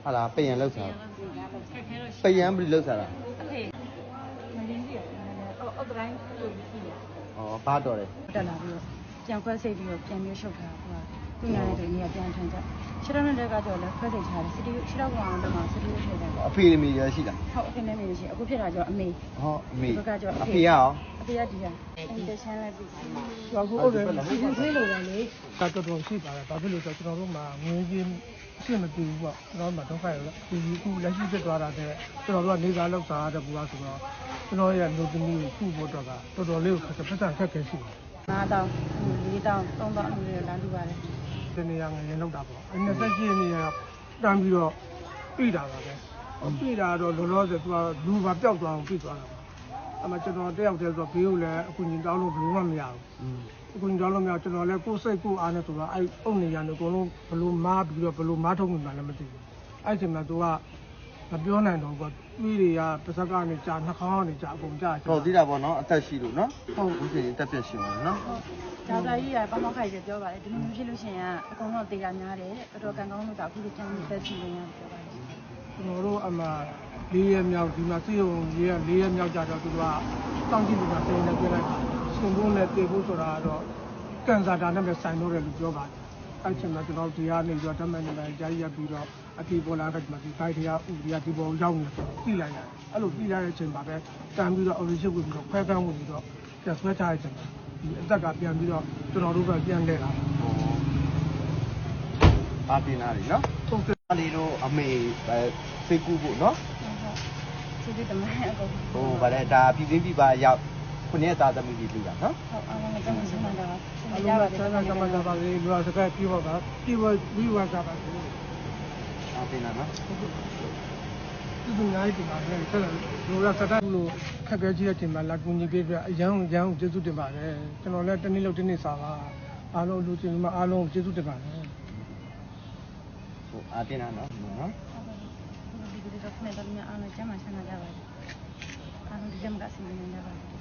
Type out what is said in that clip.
ဟာလားပယံလောက်စားပယံဘယ်လောက်စားလား အဖေမလင်းစီရတယ်အော်တိုင်းလို့ကြည့်ရ ဩဘာတော်လဲ တက်လာပြီးတော့ပြန်ခွဲစိတ်ပြီးတော့ပြန်ပြီးရှုပ်ထားတာသူနာတဲ့နေရာပြန်ထန်ကြခြေထောက်နဲ့လက်ကတော့လည်းခွဲစိတ်ထားတယ်စတီခြေထောက်ကောင်တော့မှစတီထည့်တယ် အဖေမိရရှိလား ဟုတ်အဖေနဲ့နေရှိအခုဖြစ်တာကြောအမေ ဟောအမေ ဘက်ကကြော အဖေရော အဖေကဒီကအဲ့ဒီချမ်းလည်းပြီးအခုဟုတ်တယ်စီစဉ်သေးလို့လည်းလေ တော်တော်ရှိပါတယ်ဘာဖြစ်လို့ဆိုတော့ကျွန်တော်တို့မှာငွေကြီးအရှင်းမပြေဘူးပေါ့ကျွန်တော်တို့မှာဒုက္ခရတော့ဒီခုလက်ရှိဖြစ်သွားတာတဲ့ကျွန်တော်တို့ကနေစားလောက်စားတဲ့ဘူကဆိုတော့ကျွန်တော်ရဲ့လူသမီးကိုခုဖို့တော့ကတော်တော်လေးကိုပတ်စံခက်ခဲရှိတယ် 9000 4000 3000အမျိုးလမ်းတူပါတယ် ဒီနေရာငရင်လောက်တာပေါ့28နေရာတန်းပြီးတော့ပြည်တာပါပဲပြည်တာတော့လောလောဆယ်သူကလူပါပျောက်သွားအောင်ပြည်သွားတာပါအမှကျွန်တော်တယောက်တည်းဆိုဘေးကိုလည်းအခုညင်တောင်းလို့ဘယ်လိုမှမရဘူးအခုညင်တောင်းလို့မရကျွန်တော်လည်းကိုယ်စိတ်ကိုအားနဲ့ဆိုတော့အဲ့အုံနေရနေအကုန်လုံးဘလို့မားပြီးတော့ဘလို့မားထုတ်နေမှလည်းမသိဘူးအဲ့ချိန်မှာသူကမပြောနိုင်တော့ဘူးပြည်တွေကပါစက်ကနေကြာနှာခေါင်းကနေကြာအကုန်ကြာ ဟောသိတာပေါ့နော်အသက်ရှိလို့နော်ဟုတ်ဦးစင်အသက်ပြည့်ရှင်ပါနော် ဒါသာကြီးကပေါမောက်ခိုက်ပြောပါတယ်ဒီလိုမျိုးဖြစ်လို့ရှိရင်အကုန်လုံးတေကများတယ်တော်တော်ကံကောင်းလို့ဒါအခုလိုပြန်ပြီးသက်ရှိနေရပြောပါတယ် ကျွန်တော်တို့အမှ၄ရက်မြောက်ဒီမှာစေုံ၄ရက်မြောက်ကြတော့သူကတောင်းကြည့်လို့ဆိုရင်လည်းပြလိုက်ရှင်ဖို့နဲ့တေဖို့ဆိုတာတော့ကန်စာတာနဲ့ပဲဆိုင်လို့တယ်လို့ပြောပါတယ်အဲ့ချိန်မှာကျွန်တော်ဒီကနေပြီးတော့တမန်နေတိုင်းကြားရပြီးတော့အတီပေါ်လာတဲ့မှာဒီခိုက်တရားဥပဒေဒီပေါ်ရောက်နေဆိုပြီးလိုက်ရတယ်အဲ့လိုပြီးရတဲ့အချိန်မှာပဲတန်ပြီးတော့ original ဝင်ပြီးတော့ခွဲကန်းဝင်ပြီးတော့ပြန်ဆွဲထားတဲ့အချိန်မှာဒီအသက်ကပြန်ပြီးတော့ကျွန်တော်တို့ကပြန်လဲလာ ပါတင်လာပြီနော် ဟုတ်ကဲ့ လေးတို့အမေစိတ်ကူးဖို့နော် ကျေးဇူးတင်ပါတယ်အကုန် ဟိုဗါလဲဒါပြည်သိပြည်ပါရောက်ခုနှစ်သားသမီးကြီးလူတာနော် ဟုတ်အားလုံးလည်းကျေးဇူးတင်ပါတယ် အလုံးစုံဆန်းဆန်းသမတာပါလေလူအစကပြေပါတာပြေဝပြီးဝါကြပါစေ ပါတင်လာနော် ဒီနေ့ဒီမှာလည်းဆက်လူရစတဲ့လူခက်ခဲကြီးတဲ့ချိန်မှာလာကူညီပေးပြအရန်ကျေးဇူးတင်ပါတယ်ကျွန်တော်လည်းတနေ့လောက်တနေ့စာပါအားလုံးလူချင်းမအားလုံးကျေးဇူးတင်ပါတယ် ဟိုအာတင်လာနော်နော် ဒီလိုတော့ခနဲ့တော့များအားလုံးကျမ်းမှဆန္ဒကြပါတယ်အားလုံးဒီကျမ်းကဆင်နေကြပါတယ်